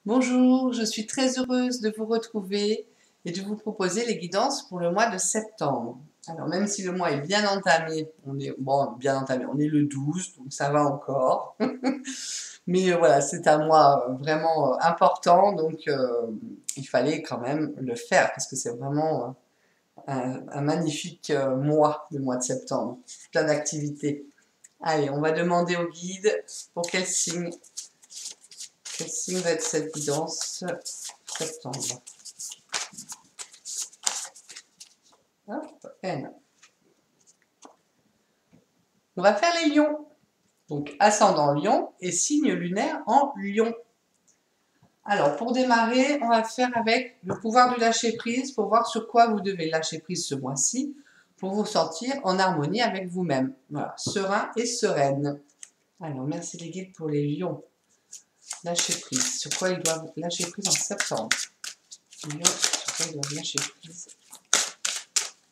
Bonjour, je suis très heureuse de vous retrouver et de vous proposer les guidances pour le mois de septembre. Alors même si le mois est bien entamé, bien entamé, on est le 12, donc ça va encore. Mais voilà, c'est un mois vraiment important, donc il fallait quand même le faire parce que c'est vraiment un magnifique mois, le mois de septembre. Plein d'activités. Allez, on va demander au guide pour quel signe va être cette guidance septembre. Hop, N. On va faire les lions. Donc, ascendant lion et signe lunaire en lion. Alors, pour démarrer, on va faire avec le pouvoir du lâcher-prise pour voir sur quoi vous devez lâcher prise ce mois-ci pour vous sentir en harmonie avec vous-même. Voilà, serein et sereine. Alors, merci les guides pour les lions. Lâcher prise. Sur quoi ils doivent lâcher prise en septembre? Lions, sur quoi ils doivent lâcher prise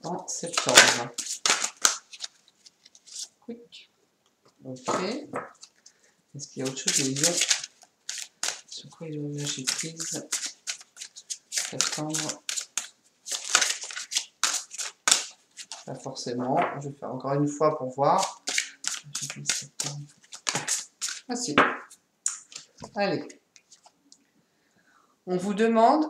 en septembre? Quick. Ok. Est-ce qu'il y a autre chose? Les lions. Sur quoi ils doivent lâcher prise? Septembre. Pas forcément. Je vais faire encore une fois pour voir. Ah si. Allez. On vous demande,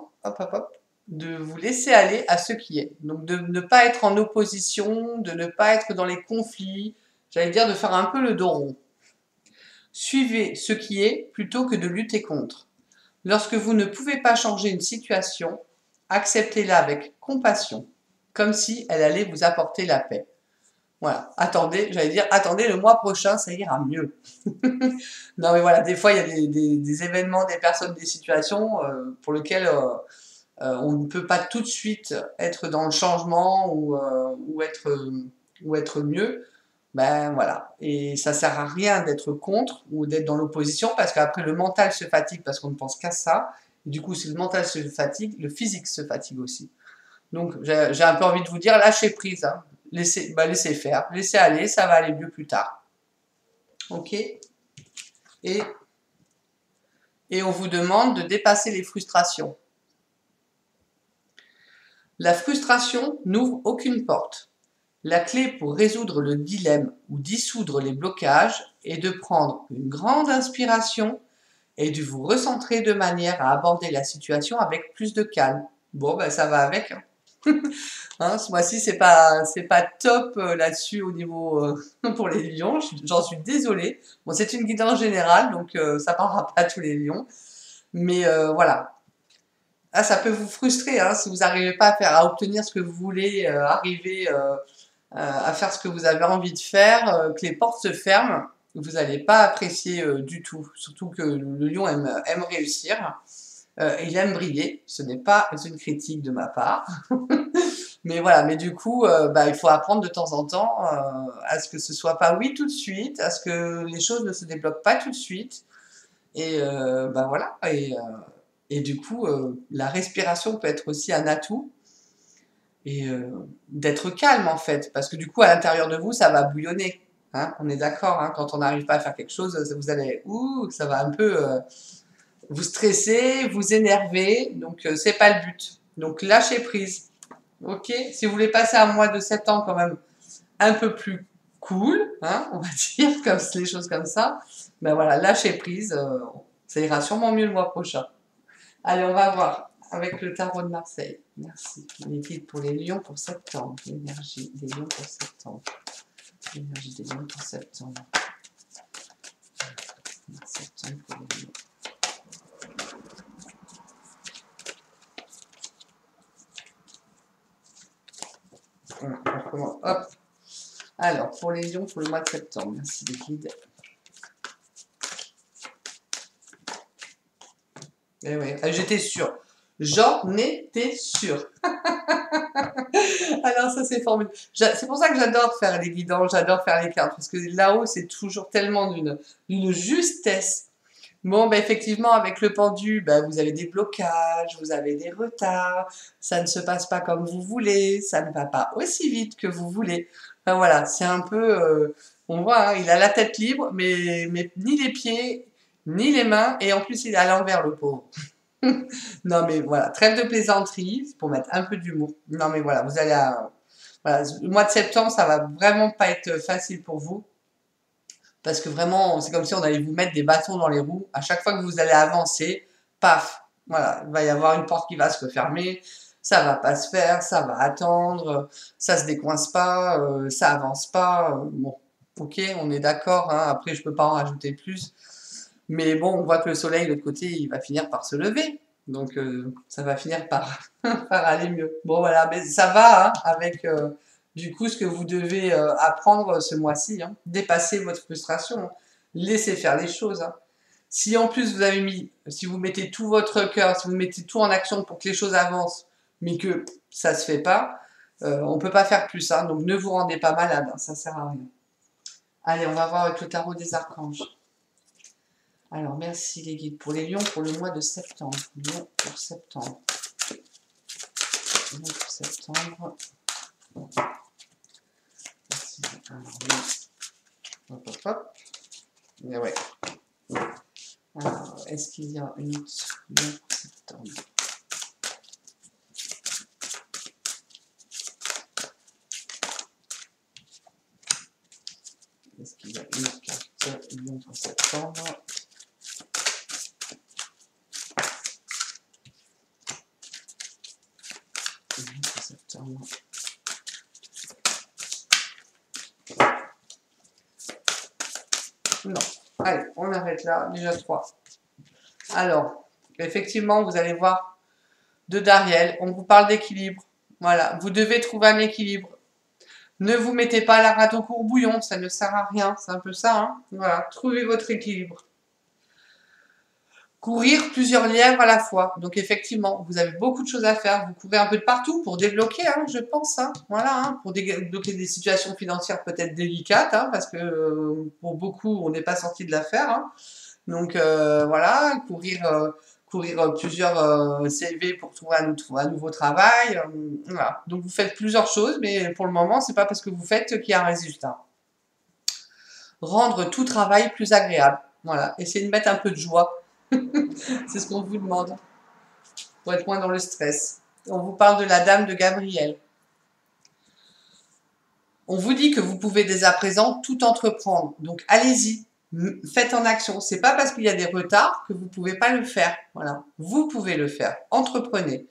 de vous laisser aller à ce qui est. Donc de ne pas être en opposition, de ne pas être dans les conflits. J'allais dire de faire un peu le dos rond. Suivez ce qui est plutôt que de lutter contre. Lorsque vous ne pouvez pas changer une situation, acceptez-la avec compassion, comme si elle allait vous apporter la paix. Voilà, attendez le mois prochain, ça ira mieux. Non mais voilà, des fois il y a des événements, des personnes, des situations pour lesquelles on ne peut pas tout de suite être dans le changement ou être mieux. Ben voilà, et ça sert à rien d'être contre ou d'être dans l'opposition parce qu'après le mental se fatigue parce qu'on ne pense qu'à ça. Et du coup, si le mental se fatigue, le physique se fatigue aussi. Donc j'ai un peu envie de vous dire, lâchez prise, hein. Laissez faire, laissez aller, ça va aller mieux plus tard. Ok. Et on vous demande de dépasser les frustrations. La frustration n'ouvre aucune porte. La clé pour résoudre le dilemme ou dissoudre les blocages est de prendre une grande inspiration et de vous recentrer de manière à aborder la situation avec plus de calme. Bon, ben ça va avec. Hein, ce mois-ci, c'est pas top là-dessus au niveau pour les lions. J'en suis désolée. Bon, c'est une guidance générale, donc ça parlera pas à tous les lions. Mais voilà. Ah, ça peut vous frustrer hein, si vous n'arrivez pas à obtenir ce que vous voulez, arriver à faire ce que vous avez envie de faire, que les portes se ferment, vous n'allez pas apprécier du tout. Surtout que le lion aime réussir, il aime briller. Ce n'est pas une critique de ma part. Mais voilà, mais du coup, il faut apprendre de temps en temps à ce que ce soit pas oui tout de suite, à ce que les choses ne se débloquent pas tout de suite. Et voilà. Et du coup, la respiration peut être aussi un atout et d'être calme en fait, parce que du coup à l'intérieur de vous ça va bouillonner, hein, on est d'accord, hein, quand on n'arrive pas à faire quelque chose, vous allez, ça va un peu vous stresser, vous énerver, donc c'est pas le but. Donc lâchez prise, ok. Si vous voulez passer un mois de septembre quand même un peu plus cool, hein, on va dire comme les choses comme ça, ben voilà, lâchez prise, ça ira sûrement mieux le mois prochain. Allez, on va voir avec le tarot de Marseille. Merci. Les guides pour les lions pour septembre. L'énergie des lions pour septembre. L'énergie des lions pour septembre. Septembre pour les lions. On recommence. Hop. Alors, pour les lions pour le mois de septembre. Merci les guides. Eh oui, j'étais sûre. J'en étais sûre. Alors ça c'est formidable. C'est pour ça que j'adore faire les guidances, j'adore faire les cartes, parce que là-haut c'est toujours tellement d'une justesse. Bon, effectivement, avec le pendu, vous avez des blocages, vous avez des retards, ça ne se passe pas comme vous voulez, ça ne va pas aussi vite que vous voulez. Enfin voilà, c'est un peu, on voit, hein, il a la tête libre, mais ni les pieds, ni les mains, et en plus il est à l'envers le pauvre. Non mais voilà, trêve de plaisanterie, pour mettre un peu d'humour. Non mais voilà, vous allez voilà, le mois de septembre, ça va vraiment pas être facile pour vous. Parce que vraiment, c'est comme si on allait vous mettre des bâtons dans les roues. À chaque fois que vous allez avancer, paf, voilà, il va y avoir une porte qui va se refermer, ça va pas se faire, ça va attendre, ça se décoince pas, ça avance pas. Bon, ok, on est d'accord, hein, après je peux pas en rajouter plus. Mais bon, on voit que le soleil, de l'autre côté, il va finir par se lever. Donc, ça va finir par, par aller mieux. Bon, voilà, mais ça va hein, avec du coup ce que vous devez apprendre ce mois-ci. Hein. Dépasser votre frustration. Hein. Laissez faire les choses. Hein. Si en plus vous avez mis, si vous mettez tout votre cœur, si vous mettez tout en action pour que les choses avancent, mais que ça se fait pas, on peut pas faire plus. Hein. Donc, ne vous rendez pas malade. Hein, ça sert à rien. Allez, on va voir avec le tarot des archanges. Alors, merci les guides pour les lions pour le mois de septembre. Lion pour septembre. Lion pour septembre. Merci. Alors, hop, hop, hop. Mais ouais. Alors, est-ce qu'il y a une autre lion pour septembre? Est-ce qu'il y a une carte lion pour septembre? Non. Allez, on arrête là. Déjà 3. Alors, effectivement, vous allez voir de Dariel. On vous parle d'équilibre. Voilà. Vous devez trouver un équilibre. Ne vous mettez pas la rate au courbouillon. Ça ne sert à rien. C'est un peu ça. Hein, voilà. Trouvez votre équilibre. Courir plusieurs lièvres à la fois. Donc effectivement, vous avez beaucoup de choses à faire. Vous courez un peu de partout pour débloquer, hein, je pense. Hein, voilà, hein, pour débloquer des situations financières peut-être délicates, hein, parce que pour beaucoup, on n'est pas sorti de l'affaire. Hein. Donc voilà, courir plusieurs CV pour trouver un nouveau travail. Voilà. Donc vous faites plusieurs choses, mais pour le moment, c'est pas parce que vous faites qu'il y a un résultat. Rendre tout travail plus agréable. Voilà, essayez de mettre un peu de joie. C'est ce qu'on vous demande pour être moins dans le stress. On vous parle de la dame de Gabriel. On vous dit que vous pouvez dès à présent tout entreprendre. Donc allez-y, faites en action. C'est pas parce qu'il y a des retards que vous pouvez pas le faire. Voilà, vous pouvez le faire. Entreprenez.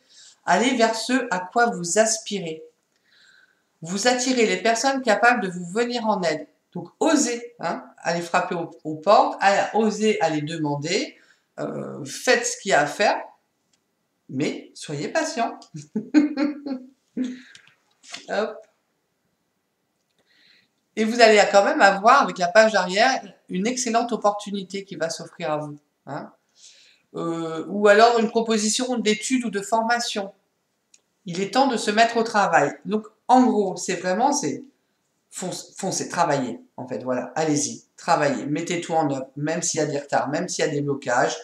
Allez vers ce à quoi vous aspirez. Vous attirez les personnes capables de vous venir en aide. Donc osez, hein, aller frapper aux portes, osez aller demander. Faites ce qu'il y a à faire, mais soyez patient. Hop. Et vous allez quand même avoir, avec la page arrière, une excellente opportunité qui va s'offrir à vous. Hein. Ou alors une proposition d'études ou de formation. Il est temps de se mettre au travail. Donc, en gros, c'est vraiment, foncez, travaillez, en fait, voilà. Allez-y, travaillez, mettez tout en œuvre, même s'il y a des retards, même s'il y a des blocages.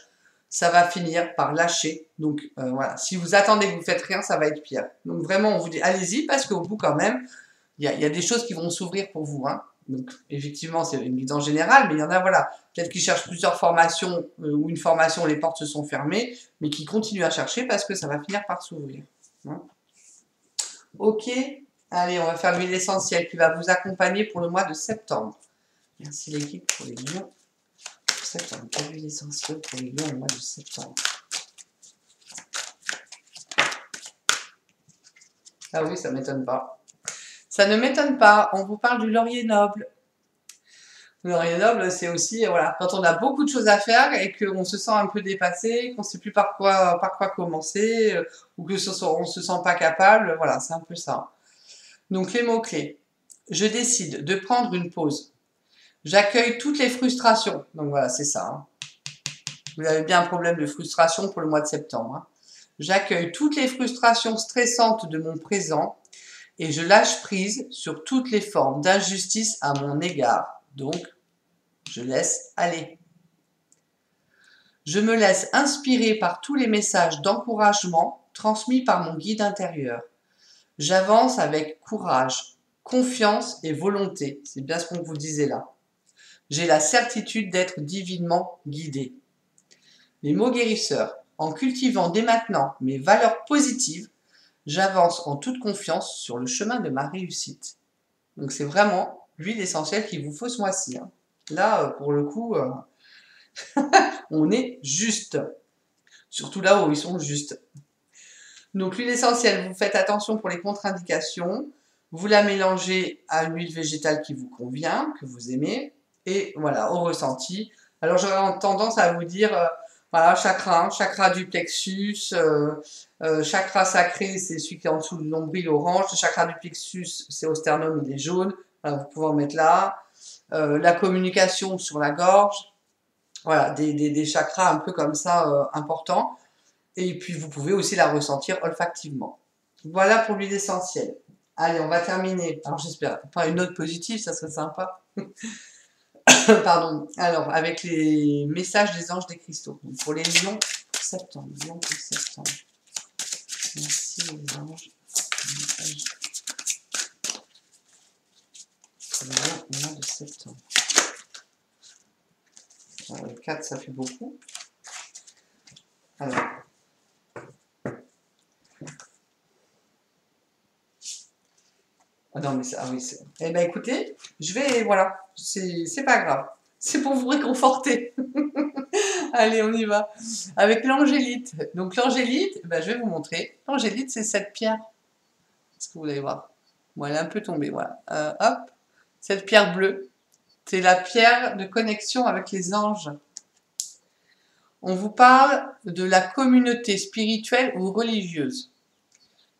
Ça va finir par lâcher. Donc voilà, si vous attendez que vous faites rien, ça va être pire. Donc vraiment, on vous dit allez-y parce qu'au bout quand même, il y a des choses qui vont s'ouvrir pour vous. Hein. Donc effectivement, c'est une guidance générale, mais il y en a, voilà, peut-être qui cherchent plusieurs formations ou une formation où les portes se sont fermées, mais qui continuent à chercher parce que ça va finir par s'ouvrir. Hein. Ok, allez, on va faire l'huile essentielle qui va vous accompagner pour le mois de septembre. Merci l'équipe pour les lions. Septembre, quelle huile essentielle pour les lions au mois de septembre. Ah oui, ça ne m'étonne pas. Ça ne m'étonne pas. On vous parle du laurier noble. Le laurier noble, c'est aussi, voilà, quand on a beaucoup de choses à faire et qu'on se sent un peu dépassé, qu'on ne sait plus par quoi commencer, ou que on ne se sent pas capable, voilà, c'est un peu ça. Donc les mots-clés. Je décide de prendre une pause. J'accueille toutes les frustrations. Donc voilà, c'est ça. Hein. Vous avez bien un problème de frustration pour le mois de septembre. Hein. J'accueille toutes les frustrations stressantes de mon présent et je lâche prise sur toutes les formes d'injustice à mon égard. Donc, je laisse aller. Je me laisse inspirer par tous les messages d'encouragement transmis par mon guide intérieur. J'avance avec courage, confiance et volonté. C'est bien ce qu'on vous disait là. J'ai la certitude d'être divinement guidé. Les mots guérisseurs. En cultivant dès maintenant mes valeurs positives, j'avance en toute confiance sur le chemin de ma réussite. Donc c'est vraiment l'huile essentielle qu'il vous faut ce mois-ci. Hein. Là, pour le coup, on est juste. Surtout là où ils sont justes. Donc l'huile essentielle, vous faites attention pour les contre-indications. Vous la mélangez à l'huile végétale qui vous convient, que vous aimez. Et voilà, au ressenti. Alors j'aurais tendance à vous dire, voilà, chakra, chakra du plexus, chakra sacré, c'est celui qui est en dessous du nombril orange. Le chakra du plexus, c'est au sternum, il est jaune. Voilà, vous pouvez en mettre là. La communication sur la gorge. Voilà, des chakras un peu comme ça importants. Et puis vous pouvez aussi la ressentir olfactivement. Voilà pour l'huile essentielle. Allez, on va terminer. Alors j'espère pas une note positive, ça serait sympa. Pardon. Alors, avec les messages des anges des cristaux. Donc, pour les lions, pour septembre. Lions pour septembre. Merci les anges. Message. Pour les lions, mois de septembre. Alors, le 4, ça fait beaucoup. Alors. Ah non, mais c'est... Ah oui, c'est... Eh ben écoutez, je vais... Voilà. C'est pas grave. C'est pour vous réconforter. Allez, on y va. Avec l'angélite. Donc l'angélite, ben, je vais vous montrer. L'angélite, c'est cette pierre. Est-ce que vous allez voir? Bon, elle est un peu tombée, voilà. Hop. Cette pierre bleue. C'est la pierre de connexion avec les anges. On vous parle de la communauté spirituelle ou religieuse.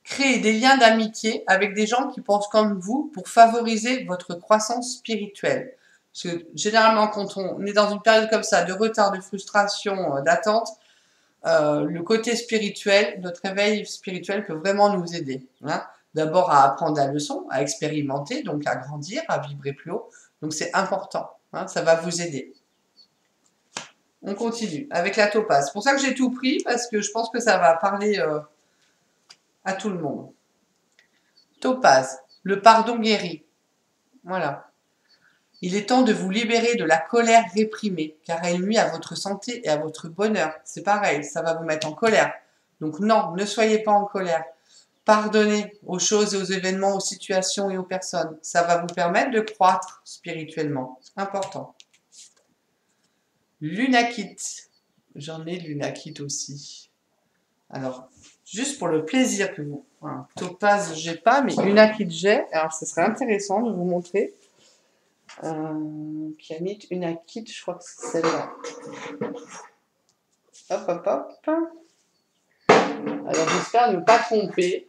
Créez des liens d'amitié avec des gens qui pensent comme vous pour favoriser votre croissance spirituelle. Parce que généralement, quand on est dans une période comme ça, de retard, de frustration, d'attente, le côté spirituel, notre réveil spirituel peut vraiment nous aider. Hein. D'abord à apprendre la leçon, à expérimenter, donc à grandir, à vibrer plus haut. Donc c'est important, hein, ça va vous aider. On continue avec la topaze. C'est pour ça que j'ai tout pris, parce que je pense que ça va parler à tout le monde. Topaze, le pardon guérit. Voilà. Il est temps de vous libérer de la colère réprimée, car elle nuit à votre santé et à votre bonheur. C'est pareil, ça va vous mettre en colère. Donc non, ne soyez pas en colère. Pardonnez aux choses et aux événements, aux situations et aux personnes. Ça va vous permettre de croître spirituellement. Important. Lunakite. J'en ai lunakite aussi. Alors, juste pour le plaisir que vous... Voilà. Topaze, j'ai pas, mais lunakite, j'ai. Alors, ce serait intéressant de vous montrer. Kianite, Unakite, je crois que c'est celle-là. Hop, hop, hop. Alors, j'espère ne pas tromper.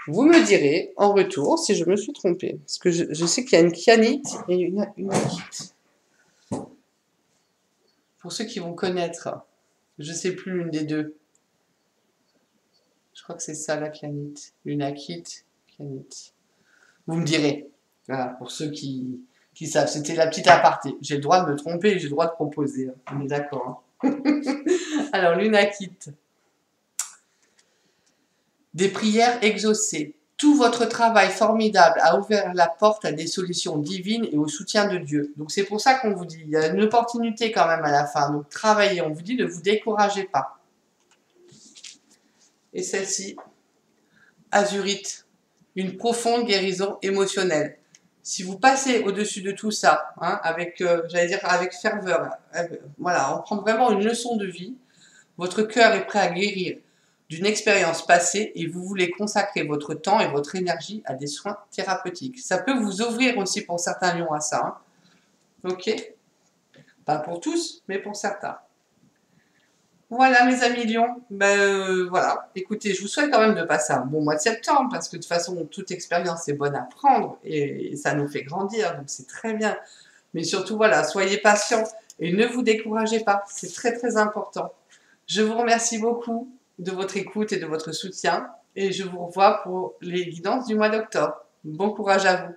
Vous me direz en retour si je me suis trompée. Parce que je sais qu'il y a une Kianite et une Unakite. Pour ceux qui vont connaître, je ne sais plus l'une des deux. Je crois que c'est ça la Kianite. Unakite, Kianite. Vous me direz. Voilà, pour ceux qui savent. C'était la petite aparté. J'ai le droit de me tromper et j'ai le droit de proposer. On est d'accord. Hein. Alors, l'Unakite. Des prières exaucées. Tout votre travail formidable a ouvert la porte à des solutions divines et au soutien de Dieu. Donc, c'est pour ça qu'on vous dit, il y a une opportunité quand même à la fin. Donc, travaillez. On vous dit, ne vous découragez pas. Et celle-ci, Azurite. Une profonde guérison émotionnelle. Si vous passez au-dessus de tout ça, hein, avec, j'allais dire, avec ferveur, voilà, on prend vraiment une leçon de vie, votre cœur est prêt à guérir d'une expérience passée et vous voulez consacrer votre temps et votre énergie à des soins thérapeutiques. Ça peut vous ouvrir aussi pour certains lions à ça. Hein. Ok? Pas pour tous, mais pour certains. Voilà mes amis lions, voilà, écoutez, je vous souhaite quand même de passer un bon mois de septembre, parce que de toute façon, toute expérience est bonne à prendre, et ça nous fait grandir, donc c'est très bien. Mais surtout, voilà, soyez patients, et ne vous découragez pas, c'est très très important. Je vous remercie beaucoup de votre écoute et de votre soutien, et je vous revois pour les guidances du mois d'octobre. Bon courage à vous.